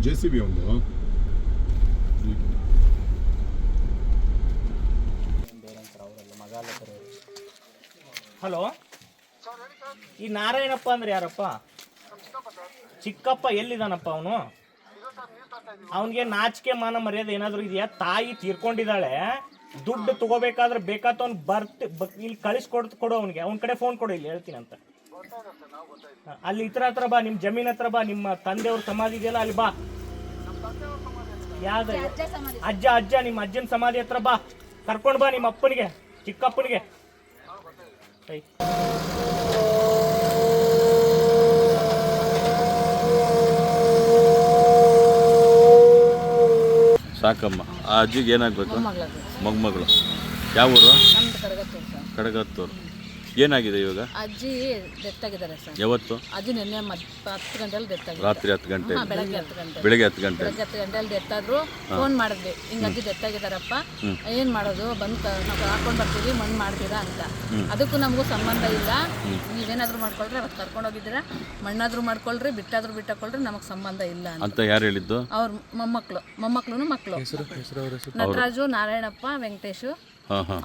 JCB ಒಂದು hello, ಈ ನಾರಾಯಣಪ್ಪ ಅಂದ್ರೆ ಯಾರಪ್ಪ? ಚಿಕ್ಕಪ್ಪ ಎಲ್ಲಿದ್ದಾನಪ್ಪ ಅವನು? ಅವನಿಗೆ ನಾಚಿಕೆ ಮಾನ ಮರ್ಯಾದೆ ಏನಾದರೂ ಇದೆಯಾ? ತಾಯಿ ತೀರ್ಕೊಂಡಿದ್ದಾಳೆ, ದುಡ್ಡು ತಗೋಬೇಕಾದ್ರೆ ಬೇಕಾತ ಅವ್ನು ಇಲ್ಲಿ ಕೊಡು ಅವನಿಗೆ. ಅವನ ಕಡೆ ಫೋನ್ ಕೊಡು, ಇಲ್ಲಿ ಹೇಳ್ತೀನಿ ಅಂತ. ಅಲ್ಲಿ ಹತ್ರ ಬಾ, ನಿಮ್ಮ ಜಮೀನ್ ಹತ್ರ ಬಾ, ನಿಮ್ಮ ತಂದೆಯವ್ರ ಸಮಾಧಿ ಇದೆಯಲ್ಲ ಅಲ್ಲಿ ಬಾ. ಯಾವ್ದು ಅಜ್ಜ ನಿಮ್ಮ ಅಜ್ಜನ ಸಮಾಧಿ ಹತ್ರ ಬಾ, ಕರ್ಕೊಂಡು ಬಾ ನಿಮ್ಮ ಅಪ್ಪನಿಗೆ, ಚಿಕ್ಕಪ್ಪನಿಗೆ. ಸಾಕಮ್ಮ. ಆ ಅಜ್ಜಿಗೆ ಏನಾಗಬೇಕು? ಮೊಮ್ಮಗಳು. ಯಾವ ಊರು? ಕಡಗತ್ತೂರು. ಏನಾಗಿದೆ ಇವಾಗ? ಅಜ್ಜಿ ಡೆತ್ ಆಗಿದ್ದಾರೆ ಸರ್. ಯಾವತ್ತು? ಅಜ್ಜಿ ನಿನ್ನೆ 10 ಗಂಟೆಯಲ್ಲಿ ಡೆತ್ ಆಗಿದೆ. ರಾತ್ರಿ 10 ಗಂಟೆ? ಬೆಳಗ್ಗೆ 10 ಗಂಟೆ. ಬೆಳಗ್ಗೆ 10 ಗಂಟೆ. ಬೆಳಗ್ಗೆ 10 ಗಂಟೆಯಲ್ಲಿ ಡೆತ್ ಆದ್ರು. ಫೋನ್ ಮಾಡಿದ್ವಿ, ಹಿಂಗೆ ಅಜ್ಜಿ ಡೆತ್ ಆಗಿದ್ದಾರಪ್ಪ, ಏನು ಮಾಡೋದು, ಬಂದು ನಾವು ಹಾಕೊಂಡು ಬರ್ತೀವಿ, ಮಣ್ಣು ಮಾಡ್ತೀರಾ ಅಂತ. ಅದಕ್ಕೂ ನಮಗೂ ಸಂಬಂಧ ಇಲ್ಲ, ನೀವೇನಾದರೂ ಮಾಡ್ಕೊಳ್ರಿ, ಅವತ್ತು ಕರ್ಕೊಂಡು ಹೋಗಿದ್ದೀರಾ, ಮಣ್ಣಾದರೂ ಮಾಡ್ಕೊಳ್ರಿ, ಬಿಟ್ಟಾಕೊಳ್ರಿ, ನಮಗೆ ಸಂಬಂಧ ಇಲ್ಲ ಅಂತ. ಯಾರು ಹೇಳಿದ್ದು? ಅವ್ರ ಮೊಮ್ಮಕ್ಕಳು ಮಕ್ಕಳು ನಟರಾಜು, ನಾರಾಯಣಪ್ಪ, ವೆಂಕಟೇಶು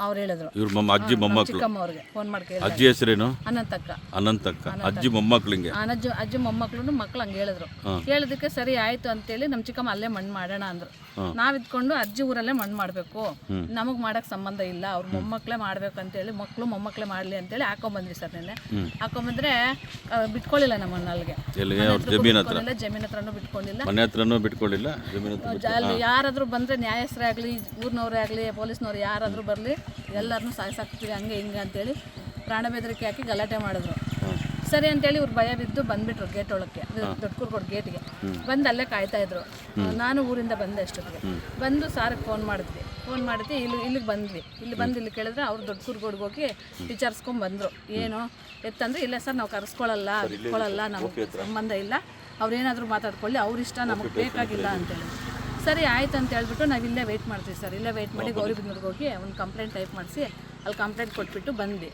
ಅವ್ರು ಹೇಳಿದ್ರು. ಇವ್ರ ಅಜ್ಜಿ ಮೊಮ್ಮಕ್ಕಳು. ಚಿಕ್ಕಮ್ಮವ್ರಿಗೆ ಫೋನ್ ಮಾಡಿ. ಅಜ್ಜಿ ಹೆಸರೇನು? ಅನಂತಕ್ಕ. ಅಜ್ಜಿ ಮೊಮ್ಮಕ್ಕಳಿಗೆ ಅಜ್ಜಿ ಮೊಮ್ಮಕ್ಕಳು ಮಕ್ಳು ಹಂಗೆ ಹೇಳಿದ್ರು. ಹೇಳಿದಕ್ಕೆ ಸರಿ ಆಯ್ತು ಅಂತೇಳಿ ನಮ್ಮ ಚಿಕ್ಕಮ್ಮ ಅಲ್ಲೇ ಮಣ್ಣು ಮಾಡೋಣ ಅಂದ್ರು. ನಾವ್ ಇದ್ಕೊಂಡು ಅಜ್ಜಿ ಊರಲ್ಲೇ ಮಣ್ಣು ಮಾಡ್ಬೇಕು, ನಮಗ್ ಮಾಡಕ್ ಸಂಬಂಧ ಇಲ್ಲ, ಅವ್ರ ಮೊಮ್ಮಕ್ಳೇ ಮಾಡ್ಬೇಕು ಅಂತೇಳಿ, ಮಕ್ಳು ಮೊಮ್ಮಕ್ಳೇ ಮಾಡ್ಲಿ ಅಂತೇಳಿ ಹಾಕೊಂಡ್ಬಂದ್ವಿ ಸರ್. ನಿನ್ನೆ ಹಾಕೊಂಡ್ಬಂದ್ರೆ ಬಿಟ್ಕೊಳ್ಳಿಲ್ಲ ನಮ್ಮನ್ನ ಅಲ್ಲಿಗೆ. ಜಮೀನ್ ಹತ್ರನೂ ಬಿಟ್ಕೊಂಡಿಲ್ಲ, ಮನೆ ಹತ್ರನೂ ಬಿಟ್ಕೊಳ್ಳಿಲ್ಲ. ಅಲ್ಲಿ ಯಾರಾದ್ರೂ ಬಂದ್ರೆ ನ್ಯಾಯಸ್ಥರೇ ಆಗ್ಲಿ, ಊರ್ನವ್ರೇ ಆಗ್ಲಿ, ಪೊಲೀಸ್ನವ್ರು ಯಾರಾದ್ರೂ ಬರ್ಲಿ, ಎಲ್ಲರನ್ನೂ ಸಾಯಿಸಾಕ್ತೀವಿ ಹಂಗೆ ಹಿಂಗೆ ಅಂತೇಳಿ ಪ್ರಾಣ ಬೆದರಿಕೆ ಹಾಕಿ ಗಲಾಟೆ ಮಾಡಿದ್ರು. ಸರಿ ಅಂತೇಳಿ ಇವ್ರು ಭಯ ಬಿದ್ದು ಬಂದ್ಬಿಟ್ರು ಗೇಟ್ ಒಳಕ್ಕೆ, ದೊಡ್ಡಕೂರ್ಗೋಡ್ ಗೇಟ್ಗೆ ಬಂದು ಅಲ್ಲೇ ಕಾಯ್ತಾ ಇದ್ರು. ನಾನು ಊರಿಂದ ಬಂದೆ ಅಷ್ಟೊತ್ತಿಗೆ. ಬಂದು ಸಾರಿಗೆ ಫೋನ್ ಮಾಡಿದ್ವಿ. ಇಲ್ಲಿಗೆ ಬಂದ್ವಿ. ಇಲ್ಲಿ ಕೇಳಿದ್ರೆ ಅವ್ರು ದೊಡ್ಡಕೂರ್ಗೋಡ್ಗೆ ಹೋಗಿ ವಿಚಾರಿಸ್ಕೊಂಡು ಬಂದರು. ಏನು ಎತ್ತಂದ್ರೆ, ಇಲ್ಲ ಸರ್ ನಾವು ಕರೆಸ್ಕೊಳ್ಳಲ್ಲ, ಬಿಟ್ಕೊಳ್ಳಲ್ಲ, ನಮಗೆ ಸಂಬಂಧ ಇಲ್ಲ, ಅವ್ರೇನಾದರೂ ಮಾತಾಡ್ಕೊಳ್ಳಿ, ಅವ್ರಿಷ್ಟ, ನಮಗೆ ಬೇಕಾಗಿಲ್ಲ ಅಂತೇಳಿ. ಸರಿ ಆಯ್ತು ಅಂತ ಹೇಳ್ಬಿಟ್ಟು ನಾವು ಇಲ್ಲೇ ವೆಯ್ಟ್ ಮಾಡ್ತೀವಿ ಸರ್. ಇಲ್ಲೇ ವೆಯ್ಟ್ ಮಾಡಿ ಗೌರಿಬಿದನೂರಿಗೆ ಹೋಗಿ ಒಂದು ಕಂಪ್ಲೇಂಟ್ ಟೈಪ್ ಮಾಡಿಸಿ ಅಲ್ಲಿ ಕಂಪ್ಲೇಂಟ್ ಕೊಟ್ಬಿಟ್ಟು ಬಂದ್ವಿ.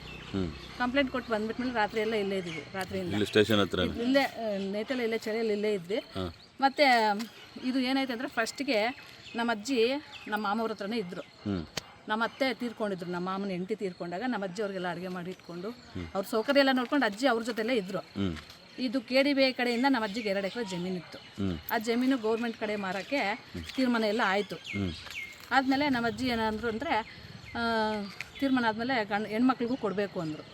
ಕಂಪ್ಲೇಂಟ್ ಕೊಟ್ಟು ಬಂದ್ಬಿಟ್ಮೇಲೆ ರಾತ್ರಿ ಎಲ್ಲ ಇಲ್ಲೇ ಇದ್ವಿ. ರಾತ್ರಿಯಿಂದ ಸ್ಟೇಷನ್ ಹತ್ರ ಇಲ್ಲೇ ನೇತಲ್ಲಿ ಇಲ್ಲೇ ಚಳಿಯಲ್ಲಿ ಇಲ್ಲೇ ಇದ್ವಿ. ಮತ್ತು ಇದು ಏನಾಯ್ತು ಅಂದರೆ, ಫಸ್ಟಿಗೆ ನಮ್ಮ ಅಜ್ಜಿ ನಮ್ಮ ಮಾಮವ್ರ ಹತ್ರನೇ ಇದ್ದರು. ನಮ್ಮ ಅತ್ತೆ ತೀರ್ಕೊಂಡಿದ್ರು, ನಮ್ಮ ಮಾಮನ ಹೆಂಡತಿ ತೀರ್ಕೊಂಡಾಗ ನಮ್ಮ ಅಜ್ಜಿ ಅವ್ರಿಗೆಲ್ಲ ಅಡುಗೆ ಮಾಡಿ ಇಟ್ಕೊಂಡು ಅವ್ರ ಸೌಕರ್ಯ ಎಲ್ಲ ನೋಡ್ಕೊಂಡು ಅಜ್ಜಿ ಅವ್ರ ಜೊತೆಲೇ ಇದ್ದರು. ಇದು KDBI ಕಡೆಯಿಂದ ನಮ್ಮ ಅಜ್ಜಿಗೆ 2 ಎಕರೆ ಜಮೀನಿತ್ತು. ಆ ಜಮೀನು ಗೌರ್ಮೆಂಟ್ ಕಡೆ ಮಾರೋಕ್ಕೆ ತೀರ್ಮಾನ ಎಲ್ಲ ಆಯಿತು. ಆದಮೇಲೆ ನಮ್ಮ ಅಜ್ಜಿ ಏನಂದ್ರು ಅಂದರೆ, ತೀರ್ಮಾನ ಆದಮೇಲೆ ಹೆಣ್ಮಕ್ಳಿಗೂ ಕೊಡಬೇಕು ಅಂದರು.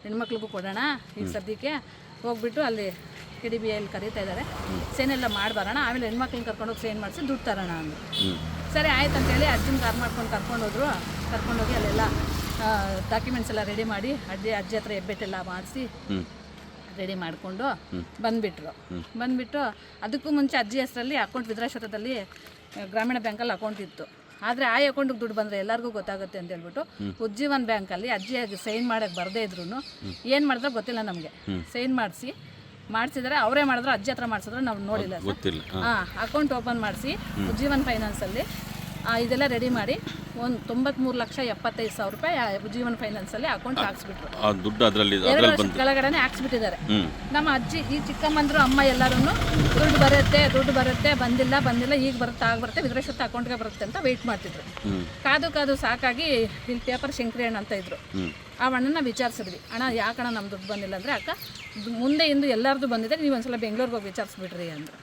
ಹೆಣ್ಮಕ್ಳಿಗೂ ಕೊಡೋಣ, ಈಗ ಸದ್ಯಕ್ಕೆ ಹೋಗ್ಬಿಟ್ಟು ಅಲ್ಲಿ KDBIಯಲ್ಲಿ ಕರೀತಾ ಇದ್ದಾರೆ, ಸೈನ್ ಎಲ್ಲ ಮಾಡಿ ಬರೋಣ, ಆಮೇಲೆ ಹೆಣ್ಮಕ್ಳನ್ನ ಕರ್ಕೊಂಡೋಗಿ ಸೈನ್ ಮಾಡಿಸಿ ದುಡ್ಡು ತರೋಣ ಅಂದರು. ಸರಿ ಆಯ್ತು ಅಂತೇಳಿ ಅಜ್ಜಿನ ಕಾರ್ ಮಾಡ್ಕೊಂಡು ಕರ್ಕೊಂಡೋಗಿ ಅಲ್ಲೆಲ್ಲ ಡಾಕ್ಯುಮೆಂಟ್ಸ್ ಎಲ್ಲ ರೆಡಿ ಮಾಡಿ ಅಜ್ಜಿ ಹತ್ರ ಹೆಬ್ಬೆಟ್ಟೆಲ್ಲ ಮಾಡಿಸಿ ರೆಡಿ ಮಾಡಿಕೊಂಡು ಬಂದುಬಿಟ್ಟು ಅದಕ್ಕೂ ಮುಂಚೆ ಅಜ್ಜಿ ಹೆಸರಲ್ಲಿ ಅಕೌಂಟ್ ವಿದ್ರಾಶ್ವತದಲ್ಲಿ ಗ್ರಾಮೀಣ ಬ್ಯಾಂಕಲ್ಲಿ ಅಕೌಂಟ್ ಇತ್ತು. ಆದರೆ ಆ ಅಕೌಂಟಿಗೆ ದುಡ್ಡು ಬಂದರೆ ಎಲ್ಲರಿಗೂ ಗೊತ್ತಾಗುತ್ತೆ ಅಂತ ಹೇಳ್ಬಿಟ್ಟು ಉಜ್ಜೀವನ್ ಬ್ಯಾಂಕಲ್ಲಿ ಅಜ್ಜಿಯಾಗಿ ಸೈನ್ ಮಾಡೋಕ್ಕೆ ಬರದೇ ಇದ್ರು ಏನು ಮಾಡಿದ್ರೆ ಗೊತ್ತಿಲ್ಲ ನಮಗೆ. ಸೈನ್ ಮಾಡಿಸಿದ್ರೆ ಅವರೇ ಮಾಡಿದ್ರು, ಅಜ್ಜಿ ಹತ್ರ ಮಾಡಿಸಿದ್ರೆ ನಾವು ನೋಡಿಲ್ಲ. ಅಕೌಂಟ್ ಓಪನ್ ಮಾಡಿಸಿ ಉಜ್ಜೀವನ್ ಫೈನಾನ್ಸಲ್ಲಿ ಇದೆಲ್ಲ ರೆಡಿ ಮಾಡಿ 93,75,000 ರೂಪಾಯಿ ಉಜ್ಜೀವನ್ ಫೈನಾನ್ಸಲ್ಲಿ ಅಕೌಂಟ್ ಹಾಕ್ಸ್ಬಿಟ್ರು. ಎರಡು ವರ್ಷ ಕೆಳಗಡೆ ಹಾಕ್ಸ್ಬಿಟ್ಟಿದ್ದಾರೆ. ನಮ್ಮ ಅಜ್ಜಿ, ಈ ಚಿಕ್ಕಮ್ಮಂದ್ರು, ಅಮ್ಮ ಎಲ್ಲರೂ ದುಡ್ಡು ಬರುತ್ತೆ, ಬಂದಿಲ್ಲ, ಈಗ ಬರುತ್ತೆ, ವಿದ್ರಾಶ್ವತ ಅಕೌಂಟ್ಗೆ ಬರುತ್ತೆ ಅಂತ ವೆಯ್ಟ್ ಮಾಡ್ತಿದ್ರು. ಕಾದು ಸಾಕಾಗಿ ಇಲ್ಲಿ ಪೇಪರ್ ಶಂಕರಿ ಅಣ್ಣ ಅಂತ ಇದ್ರು. ಆ ಅಣ್ಣನ ವಿಚಾರಿಸಿದ್ವಿ, ಅಣ್ಣ ಯಾಕಣ್ಣ ನಮ್ಮ ದುಡ್ಡು ಬಂದಿಲ್ಲ ಅಂದರೆ, ಅಕ್ಕ ಮುಂದೆ ಇಂದು ಎಲ್ಲರದು ಬಂದಿದೆ, ನೀವು ಒಂದ್ಸಲ ಬೆಂಗಳೂರಿಗೆ ಹೋಗಿ ವಿಚಾರಿಸ್ಬಿಡ್ರಿ ಅಂದರು.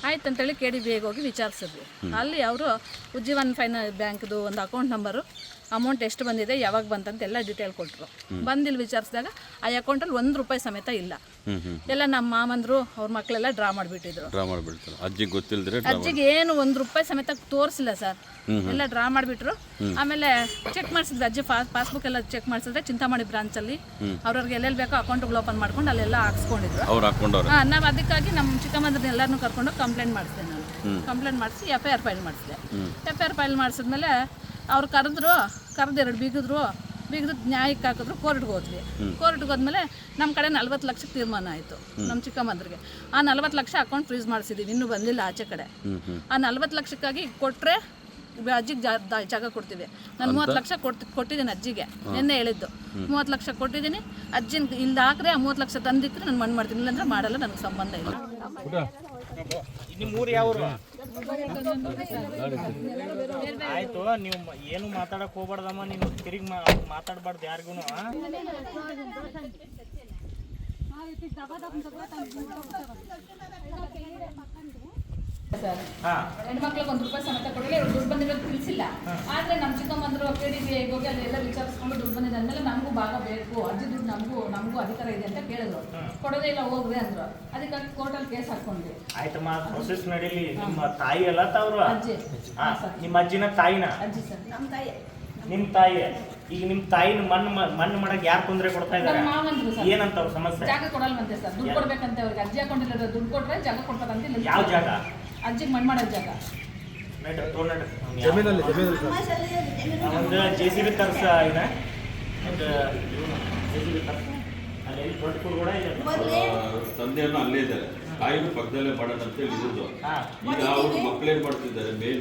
ಆಯ್ತು ಅಂತೇಳಿ KDBIಗೆ ಹೋಗಿ ವಿಚಾರಿಸಿದ್ವಿ. ಅಲ್ಲಿ ಅವರು ಉಜ್ಜೀವನ್ ಬ್ಯಾಂಕ್ದು ಒಂದು ಅಕೌಂಟ್ ನಂಬರು, ಅಮೌಂಟ್ ಎಷ್ಟು ಬಂದಿದೆ, ಯಾವಾಗ ಬಂತಂತ ಎಲ್ಲ ಡೀಟೇಲ್ ಕೊಟ್ಟರು. ಬಂದಿಲ್ಲಿ ವಿಚಾರಿಸಿದಾಗ ಆ ಅಕೌಂಟಲ್ಲಿ ₹1 ಸಮೇತ ಇಲ್ಲ. ಎಲ್ಲ ನಮ್ಮ ಮಾಮಂದ್ರು ಅವ್ರ ಮಕ್ಕಳೆಲ್ಲ ಡ್ರಾ ಮಾಡಿಬಿಟ್ಟಿದ್ರು. ಅಜ್ಜಿಗೆ ಏನು ₹1 ಸಮೇತ ತೋರಿಸಿಲ್ಲ ಸರ್, ಎಲ್ಲ ಡ್ರಾ ಮಾಡಿಬಿಟ್ರು. ಆಮೇಲೆ ಚೆಕ್ ಮಾಡಿಸಿದ್ವಿ, ಅಜ್ಜಿ ಪಾಸ್ಬುಕ್ ಎಲ್ಲ ಚೆಕ್ ಮಾಡಿಸಿದ್ರೆ ಚಿಂತಾಮಣಿ ಬ್ರಾಂಚಲ್ಲಿ ಅವ್ರವ್ರಿಗೆ ಎಲ್ಲೆಲ್ಲಿ ಬೇಕೋ ಅಕೌಂಟ್ಗಳು ಓಪನ್ ಮಾಡ್ಕೊಂಡು ಅಲ್ಲೆಲ್ಲ ಹಾಕ್ಸ್ಕೊಂಡಿದ್ರು. ನಾವು ಅದಕ್ಕಾಗಿ ನಮ್ಮ ಚಿಕ್ಕಮ್ಮಂದ್ರನ್ನ ಎಲ್ಲರನ್ನೂ ಕರ್ಕೊಂಡು ಕಂಪ್ಲೇಂಟ್ ಮಾಡಿಸಿದೆ. ನಾನು ಕಂಪ್ಲೇಂಟ್ ಮಾಡಿಸಿ FIR ಫೈಲ್ ಮಾಡಿಸಿದೆ. FIR ಫೈಲ್ ಮಾಡಿಸಿದ್ಮೇಲೆ ಅವ್ರು ಕರೆದು 2 ಬೀಗದು ನ್ಯಾಯಕ್ಕೆ ಹಾಕಿದ್ರು. ಕೋರ್ಟ್ಗೆ ಹೋದ್ವಿ. ಕೋರ್ಟ್ಗೆ ಹೋದ್ಮೇಲೆ ನಮ್ಮ ಕಡೆ 40 ಲಕ್ಷಕ್ಕೆ ತೀರ್ಮಾನ ಆಯಿತು ನಮ್ಮ ಚಿಕ್ಕಮ್ಮಂದ್ರಿಗೆ. ಆ 40 ಲಕ್ಷ ಅಕೌಂಟ್ ಫ್ರೀಸ್ ಮಾಡಿಸಿದ್ದೀವಿ, ಇನ್ನೂ ಬಂದಿಲ್ಲ ಆಚೆ ಕಡೆ. ಆ 40 ಲಕ್ಷಕ್ಕಾಗಿ ಕೊಟ್ಟರೆ ಅಜ್ಜಿಗೆ ಜಾಗ ಕೊಡ್ತೀವಿ. ನಾನು 30 ಲಕ್ಷ ಕೊಟ್ಟಿದ್ದೀನಿ ಅಜ್ಜಿಗೆ, ನಿನ್ನೆ ಹೇಳಿದ್ದು 30 ಲಕ್ಷ ಕೊಟ್ಟಿದ್ದೀನಿ. ಅಜ್ಜಿನ ಇಲ್ಲಿ ಹಾಕ್ರೆ ಆ 30 ಲಕ್ಷ ತಂದಿಕ್ಕರೆ ನಾನು ಮಣ್ಣು ಮಾಡ್ತೀನಿ, ಇಲ್ಲಾಂದ್ರೆ ಮಾಡಲ್ಲ, ನನಗೆ ಸಂಬಂಧ ಇಲ್ಲ. ನಿಮ್ಮ ಊರು ಯಾವ್ರು? ಆಯ್ತು, ನೀವು ಏನು ಮಾತಾಡಕ್ ಹೋಗ್ಬಾರ್ದಮ್ಮ, ನೀನು ತಿರುಗಿ ಮಾತಾಡ್ಬಾರ್ದು ಯಾರಿಗೂ. ಹೆಣ್ಮಕ್ಳಿಗೆ ₹1 ಸಮೇತ ಕೊಡಲಿ, ಇವ್ರು ದುಡ್ಡು ಬಂದಿರೋದು ತಿಳಿಸಿಲ್ಲ. ಆದ್ರೆ ನಮ್ಮ ಚಿಕ್ಕಮ್ಮಂದ್ರು KDBI ಹೋಗಿ ಅಲ್ಲಿ ಎಲ್ಲ ವಿಚಾರಿಸ್ಕೊಂಡು ದುಡ್ಡು ಬಂದಿದೆ ಅಂದ್ಮೇಲೆ ನಮಗೂ ಭಾಗ ಬೇಕು, ಅಜ್ಜಿ ದುಡ್ಡು ನಮಗೂ ಅಧಿಕಾರ ಇದೆ ಅಂತ ಕೇಳಿದ್ರು. ಕೊಡೋದೇ ಇಲ್ಲ ಹೋಗ್ರಿ ಅಂದ್ರು. ಅದಕ್ಕಾಗಿ ಕೋರ್ಟಲ್ಲಿ ಕೇಸ್ ಹಾಕೊಂಡ್ವಿ. ಆಯ್ತಮ್ಮ, ಪ್ರೊಸೆಸ್ ನಡೀಲಿ. ನಿಮ್ಮ ತಾಯಿ ಅಲ್ಲ ತಾವ್ರು? ಅಜ್ಜಿ. ನಿಮ್ಮ ಅಜ್ಜಿನ ತಾಯಿನ? ಅಜ್ಜಿ ಸರ್. ನಿಮ್ಮ ತಾಯಿ. ಈಗ ನಿಮ್ಮ ತಾಯಿನ ಮಣ್ಣು ಮಾಡಕ್ ಯಾರು ತೊಂದರೆ ಕೊಡ್ತಾ ಇದ್ದಾರೆ? ಮಾವಂದ್ರು ಸರ್. ಏನಂತ ಅವ್ರ ಸಮಸ್ಯೆ? ಜಾಗ ಕೊಡಲ್ವಂತೆ ಸರ್, ದುಡ್ಡು ಕೊಡ್ಬೇಕಂತೆ ಅವ್ರಿಗೆ. ಅಜ್ಜಿ ಹಾಕೊಂಡಿಲ್ಲ, ದುಡ್ಡು ಕೊಟ್ರೆ ಜಾಗ ಕೊಡ್ಬೇಕಂತ. ಯಾವ ಜಾಗ? ಅಜ್ಜಿಗೆ ಮಣ್ಣು ಮಾಡೋ ಜಾಗ. ಒಂದು JCB ತರ್ಸ ಇದೆ, ಒಂದು JCB ತರ್ಸ ಅಲ್ಲಿ ದೊಡ್ಡ ಕೂಡ ಇದೆ. ತಂದೆಯನ್ನು ಅಲ್ಲೇ ಇದ್ದಾರೆ, ತಾಯಿಗೂ ಪಕ್ಕದಲ್ಲೇ ಮಾಡೋಣ ಅಂತ ಹೇಳಿ ಇದ್ದು. ಈಗ ಅವ್ರ ಮಕ್ಕಳೇನ್ ಮಾಡ್ತಿದ್ದಾರೆ, ಮೇನು